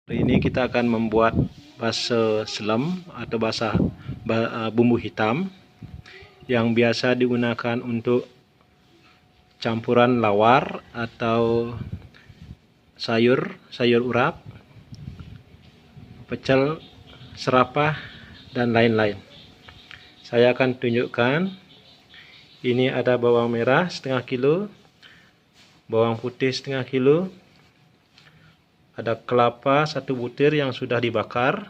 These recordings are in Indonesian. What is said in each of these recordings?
Hari ini kita akan membuat bakso selam atau bumbu hitam yang biasa digunakan untuk campuran lawar atau sayur urap, pecel, serapah, dan lain-lain. Saya akan tunjukkan. Ini ada bawang merah setengah kilo, bawang putih setengah kilo, ada kelapa 1 butir yang sudah dibakar,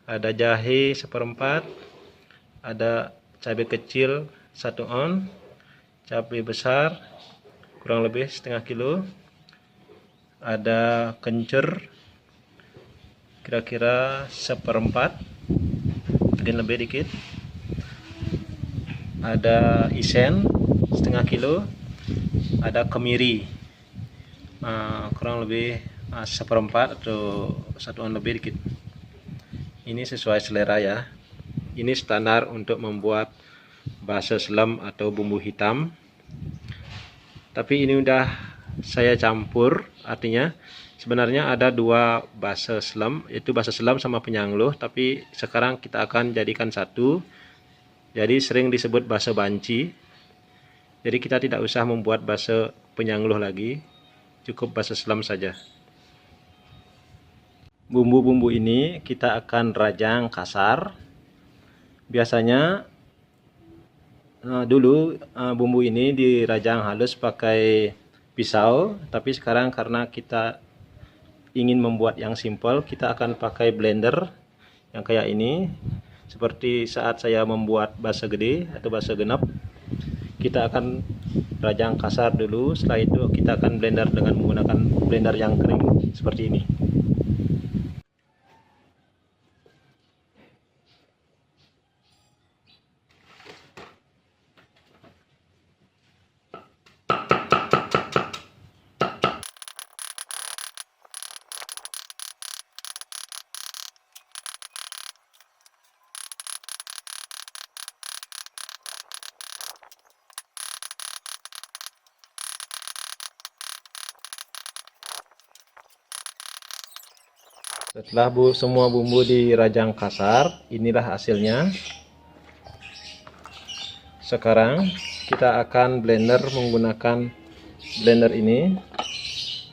ada jahe 1/4, ada cabai kecil 1 on, cabai besar kurang lebih setengah kilo, ada kencur kira-kira 1/4, mungkin lebih dikit, ada isen setengah kilo, ada kemiri kurang lebih 1/4 atau 1 on lebih dikit. Ini sesuai selera ya. Ini standar untuk membuat bakso selam atau bumbu hitam. Tapi ini udah saya campur, artinya sebenarnya ada 2 bakso selam, yaitu bakso selam sama penyangluh, tapi sekarang kita akan jadikan satu. Jadi sering disebut bakso banci. Jadi kita tidak usah membuat bakso penyangluh lagi, cukup bakso selam saja. Bumbu-bumbu ini kita akan rajang kasar. Biasanya dulu bumbu ini dirajang halus pakai pisau, tapi sekarang karena kita ingin membuat yang simpel, kita akan pakai blender yang kayak ini. Seperti saat saya membuat bakso gede atau bakso genap, kita akan rajang kasar dulu, setelah itu kita akan blender dengan menggunakan blender yang kering seperti ini. Setelah semua bumbu dirajang kasar, inilah hasilnya. Sekarang kita akan blender menggunakan blender ini.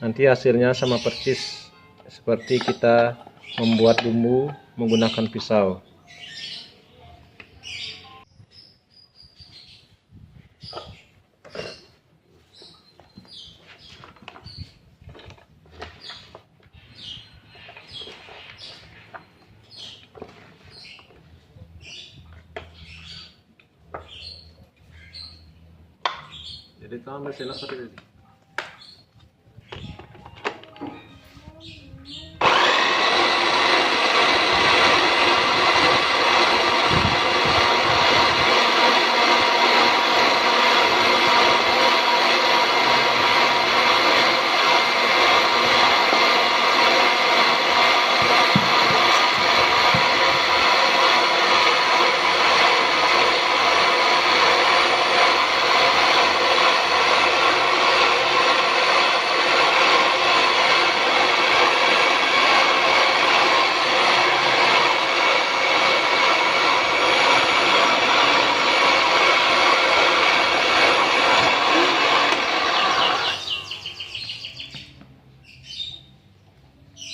Nanti hasilnya sama persis seperti kita membuat bumbu menggunakan pisau. Jadi kamu mesin apa tadi?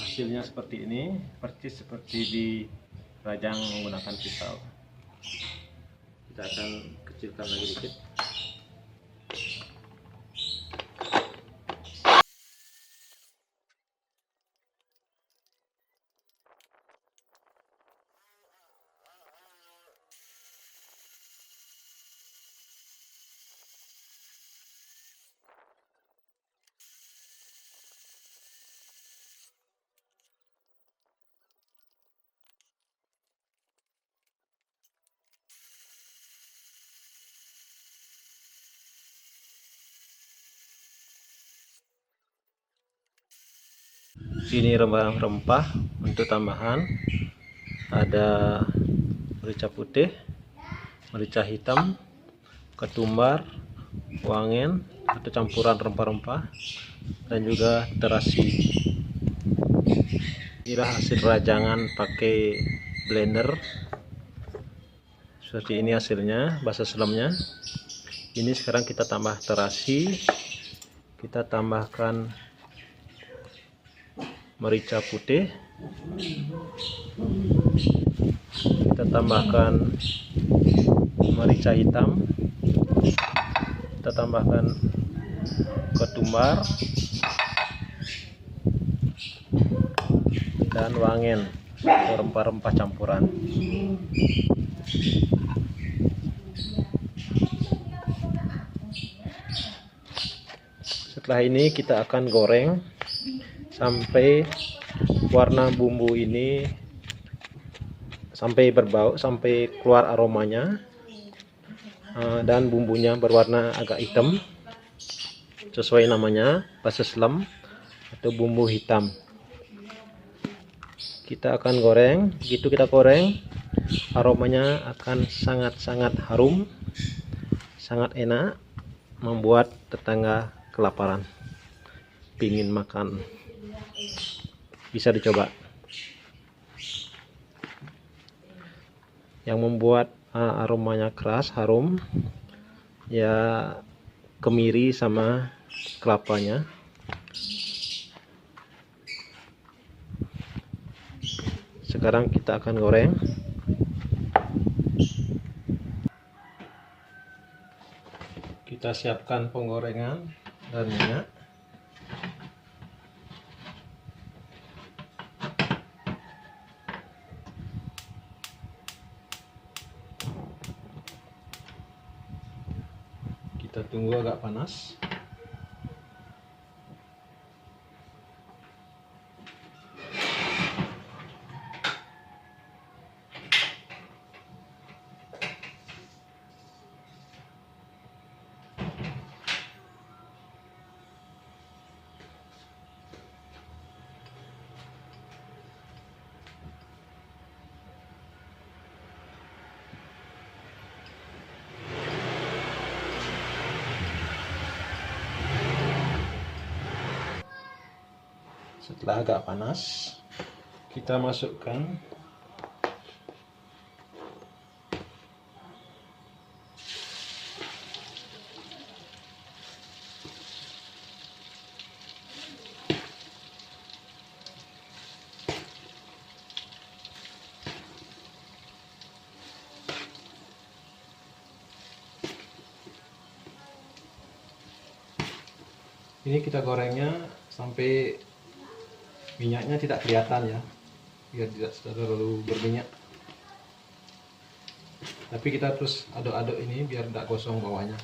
Hasilnya seperti ini, persis seperti dirajang menggunakan pisau. Kita akan kecilkan lagi dikit. Ini rempah-rempah untuk tambahan, ada merica putih, merica hitam, ketumbar, wangen atau campuran rempah-rempah, dan juga terasi. inilah hasil rajangan pakai blender. Seperti ini hasilnya, bahasa selamnya. Ini sekarang kita tambah terasi, kita tambahkan merica putih, kita tambahkan merica hitam, kita tambahkan ketumbar dan wangen atau rempah-rempah campuran. Setelah ini kita akan goreng sampai warna bumbu ini sampai berbau, sampai keluar aromanya, dan bumbunya berwarna agak hitam sesuai namanya, bahasa Selam atau bumbu hitam. Kita akan goreng. Begitu kita goreng, aromanya akan sangat-sangat harum, sangat enak, membuat tetangga kelaparan, pingin makan. Bisa dicoba. Yang membuat aromanya keras, harum, ya kemiri sama kelapanya. Sekarang kita akan goreng. Kita siapkan penggorengan dan minyak. Kita tunggu agak panas. Setelah agak panas, kita masukkan ini, kita gorengnya sampai minyaknya tidak kelihatan ya, biar tidak terlalu berminyak. Tapi kita terus aduk-aduk ini biar tidak gosong bawahnya.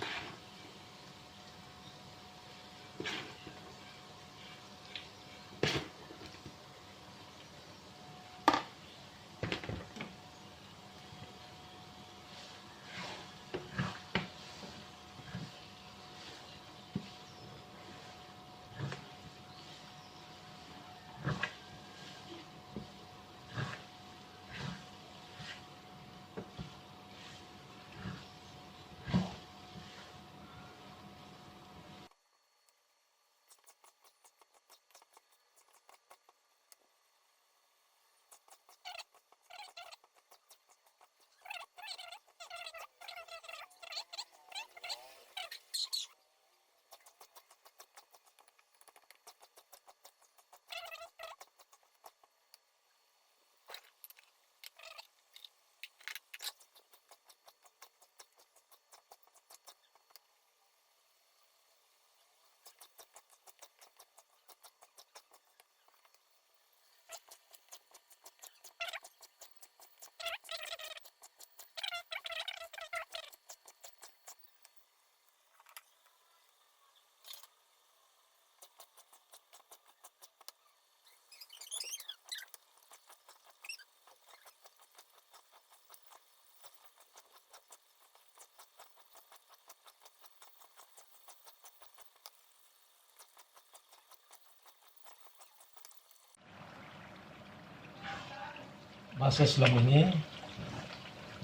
Bahasa Selam ini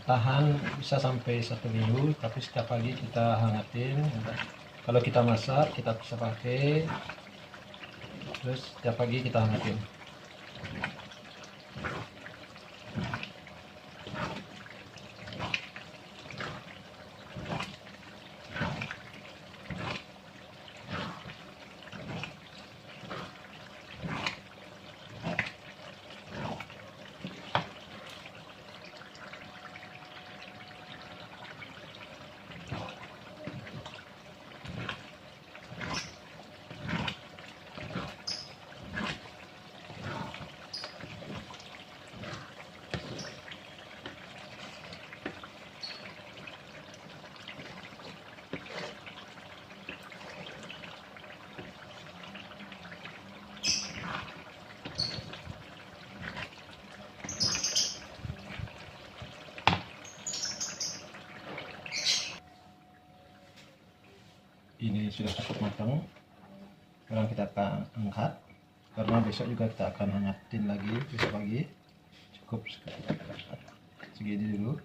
tahan bisa sampai 1 minggu, tapi setiap pagi kita hangatin. Kalau kita masak kita bisa pakai, terus setiap pagi kita hangatin. sudah cukup matang. Sekarang kita akan angkat karena besok juga kita akan hangatin lagi besok pagi. Cukup segini dulu.